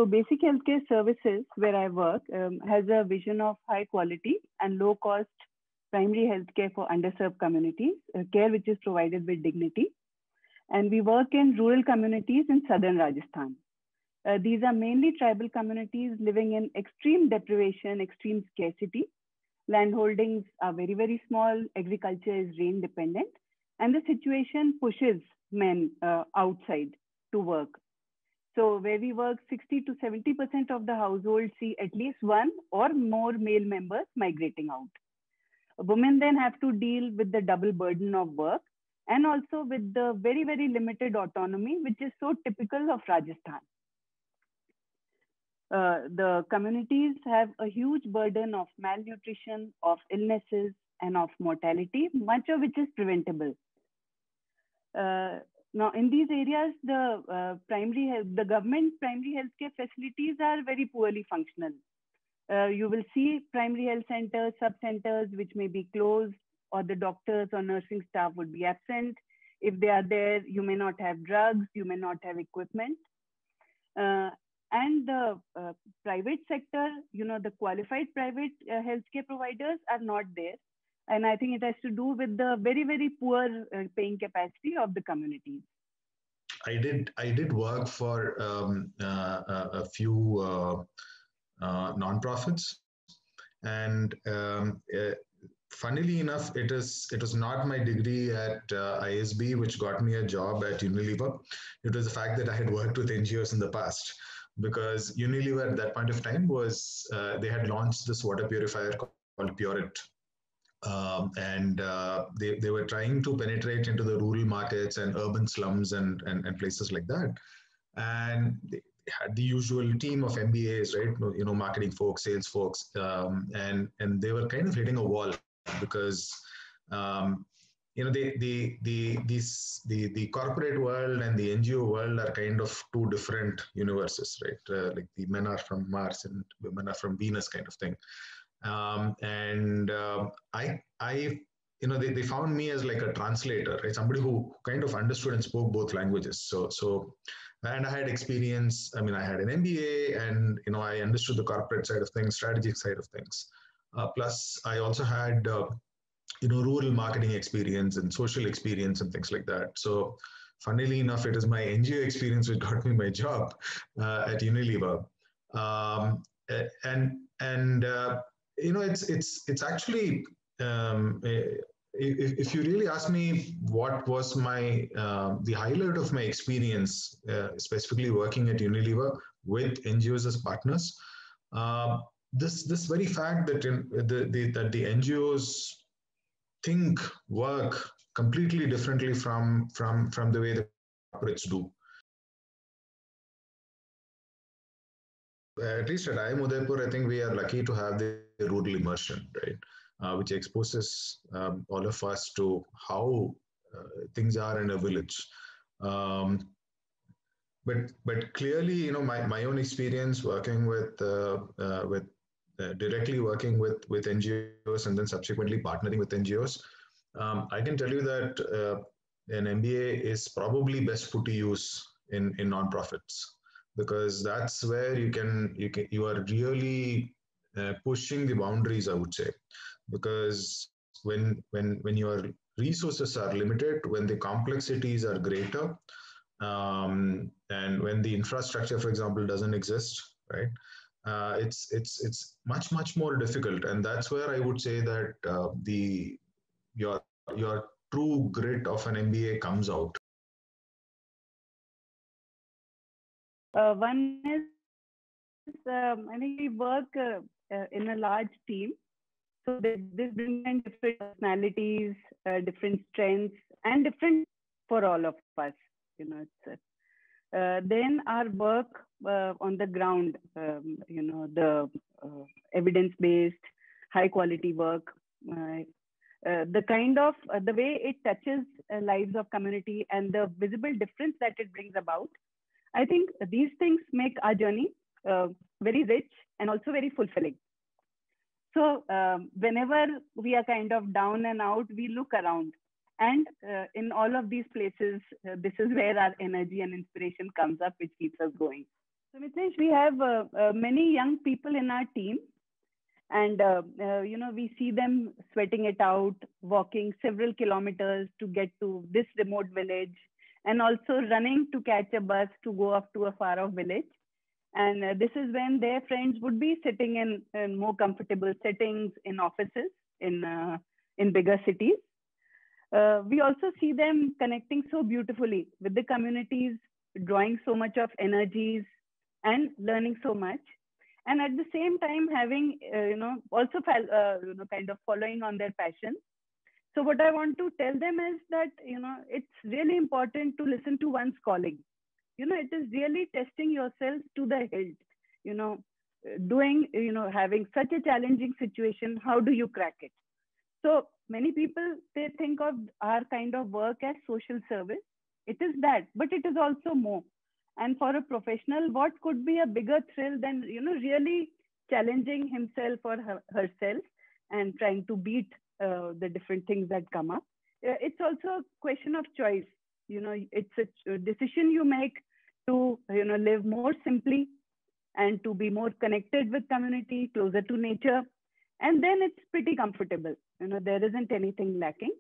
So Basic Healthcare Services, where I work, has a vision of high quality and low cost primary healthcare for underserved communities, care which is provided with dignity. And we work in rural communities in southern Rajasthan. These are mainly tribal communities living in extreme deprivation, extreme scarcity. Land holdings are very, very small. Agriculture is rain dependent. And the situation pushes men outside to work. So where we work, 60 to 70% of the households see at least one or more male members migrating out. Women then have to deal with the double burden of work and also with the very, very limited autonomy, which is so typical of Rajasthan. The communities have a huge burden of malnutrition, of illnesses, and of mortality, much of which is preventable. Now, in these areas, the government primary healthcare facilities are very poorly functional. You will see primary health centers, sub-centers, which may be closed, or the doctors or nursing staff would be absent. If they are there, you may not have drugs, you may not have equipment. And the private sector, the qualified private healthcare providers are not there. And I think it has to do with the very, very poor paying capacity of the communities. I did work for a few nonprofits, and funnily enough, it was not my degree at ISB which got me a job at Unilever. It was the fact that I had worked with NGOs in the past, because Unilever at that point of time was they had launched this water purifier called Pureit. They were trying to penetrate into the rural markets and urban slums and places like that. And they had the usual team of MBAs, right? Marketing folks, sales folks, and they were kind of hitting a wall because the corporate world and the NGO world are kind of two different universes, right? Like the men are from Mars and women are from Venus, kind of thing. They found me as like a translator, right? Somebody who kind of understood and spoke both languages. And I had experience. I mean, I had an MBA, and I understood the corporate side of things, strategic side of things. Plus, I also had rural marketing experience and social experience and things like that. So, funnily enough, it is my NGO experience which got me my job at Unilever. It's actually if you really ask me what was the highlight of my experience, specifically working at Unilever with NGOs as partners, this very fact that the NGOs think, work completely differently from the way the corporates do. At least at IIM Udaipur, I think we are lucky to have the rural immersion, right? Which exposes all of us to how things are in a village. But clearly, my own experience working with directly working with NGOs and then subsequently partnering with NGOs, I can tell you that an MBA is probably best put to use in nonprofits, because that's where you are really pushing the boundaries, I would say, because when your resources are limited, when the complexities are greater, and when the infrastructure, for example, doesn't exist, right? It's much more difficult, and that's where I would say that your true grit of an MBA comes out. One is, I think we work in a large team. So this brings in different personalities, different strengths, and different for all of us. Then our work on the ground, the evidence-based, high-quality work, the kind of the way it touches lives of community and the visible difference that it brings about. I think these things make our journey very rich and also very fulfilling. So whenever we are kind of down and out, we look around. And in all of these places, this is where our energy and inspiration comes up, which keeps us going. So Mithilesh, we have many young people in our team, and we see them sweating it out, walking several kilometers to get to this remote village, and also running to catch a bus to go up to a far off village. And this is when their friends would be sitting in more comfortable settings in offices in bigger cities. We also see them connecting so beautifully with the communities, drawing so much of energies and learning so much. And at the same time, having, also kind of following on their passion. So what I want to tell them is that, it's really important to listen to one's calling. It is really testing yourself to the hilt, you know, having such a challenging situation, how do you crack it? So many people, they think of our kind of work as social service. It is that, but it is also more. And for a professional, what could be a bigger thrill than, really challenging himself or herself and trying to beat the different things that come up? It's also a question of choice. It's a decision you make to, live more simply and to be more connected with community, closer to nature. And then it's pretty comfortable. There isn't anything lacking.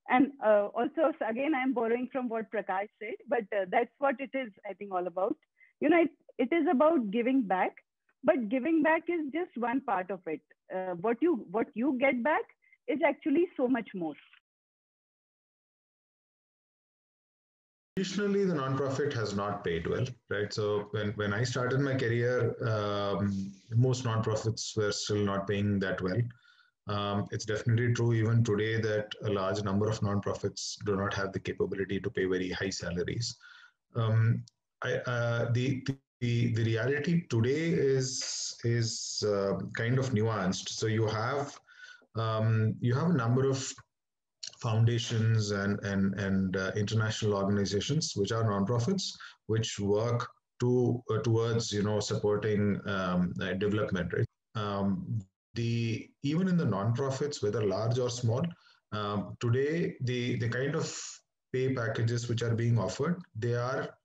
And also, again, I'm borrowing from what Prakash said, but that's what it is, I think, all about. It is about giving back, but giving back is just one part of it. What you get back is actually so much more. Traditionally, the nonprofit has not paid well, right? So when I started my career, most nonprofits were still not paying that well. It's definitely true even today that a large number of nonprofits do not have the capability to pay very high salaries. The reality today is kind of nuanced. So you have a number of foundations and international organizations which are nonprofits which work towards supporting development, right? Even in the nonprofits, whether large or small, today the kind of pay packages which are being offered, they are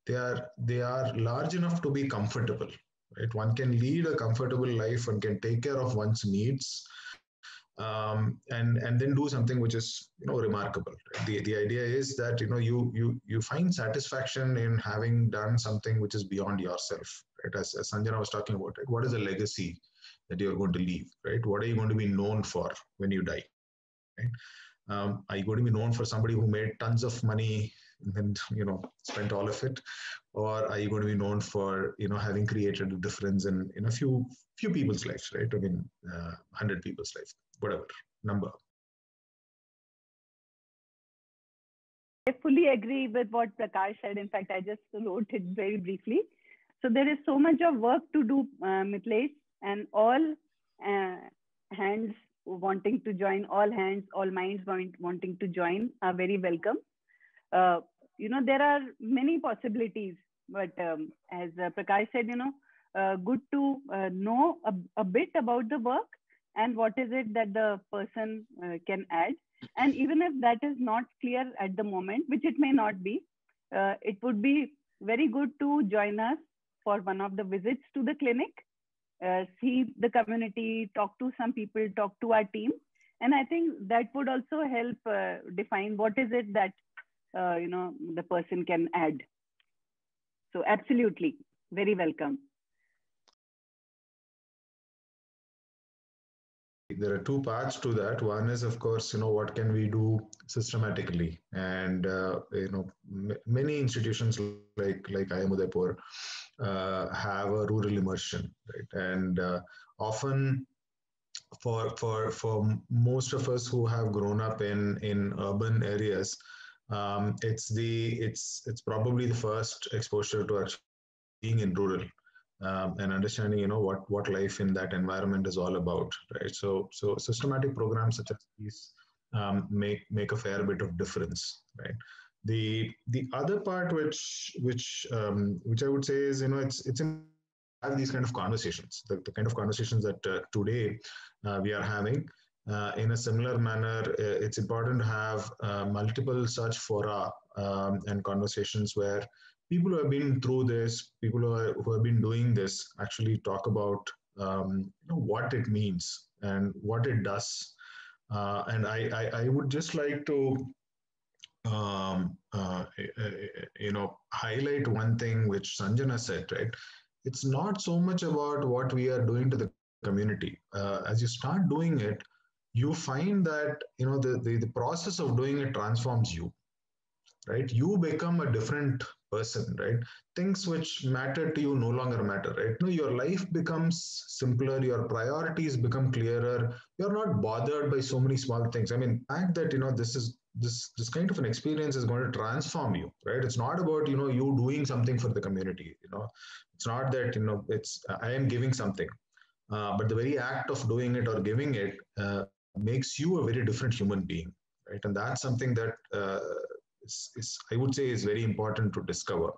large enough to be comfortable, right? One can lead a comfortable life, one can take care of one's needs, and then do something which is remarkable. Right? The idea is that you find satisfaction in having done something which is beyond yourself, right? As Sanjana was talking about, right? What is the legacy that you're going to leave, right? What are you going to be known for when you die, right? Are you going to be known for somebody who made tons of money and spent all of it, or are you going to be known for having created a difference in a few people's lives, right? I mean, 100 people's life, whatever number. I fully agree with what Prakash said. In fact, I just wrote it very briefly. So there is so much of work to do, Mithilesh, and all hands wanting to join, all hands, all minds wanting to join are very welcome. There are many possibilities, but as Prakash said, good to know a bit about the work and what is it that the person can add. And even if that is not clear at the moment, which it may not be, it would be very good to join us for one of the visits to the clinic, see the community, talk to some people, talk to our team. And I think that would also help define what is it that, the person can add. So absolutely, very welcome. There are two parts to that. One is, of course, what can we do systematically, and many institutions like IIMU have a rural immersion, right? And often, for most of us who have grown up in urban areas, it's probably the first exposure to actually being in rural. And understanding, what life in that environment is all about, right? So systematic programs such as these make a fair bit of difference, right? The other part, which I would say is, it's have these kind of conversations, the kind of conversations that today we are having. In a similar manner, it's important to have multiple such fora and conversations where people who have been through this, people who have been doing this, actually talk about what it means and what it does. And I would just like to um, uh, highlight one thing which Sanjana said, right? It's not so much about what we are doing to the community. As you start doing it, you find that the process of doing it transforms you, right? You become a different person, right? Things which matter to you no longer matter, right? No, your life becomes simpler, your priorities become clearer. You're not bothered by so many small things. I mean, the fact that this kind of an experience is going to transform you, right? It's not about you doing something for the community. It's not that it's I am giving something, but the very act of doing it or giving it makes you a very different human being, right? And that's something that I would say is very important to discover.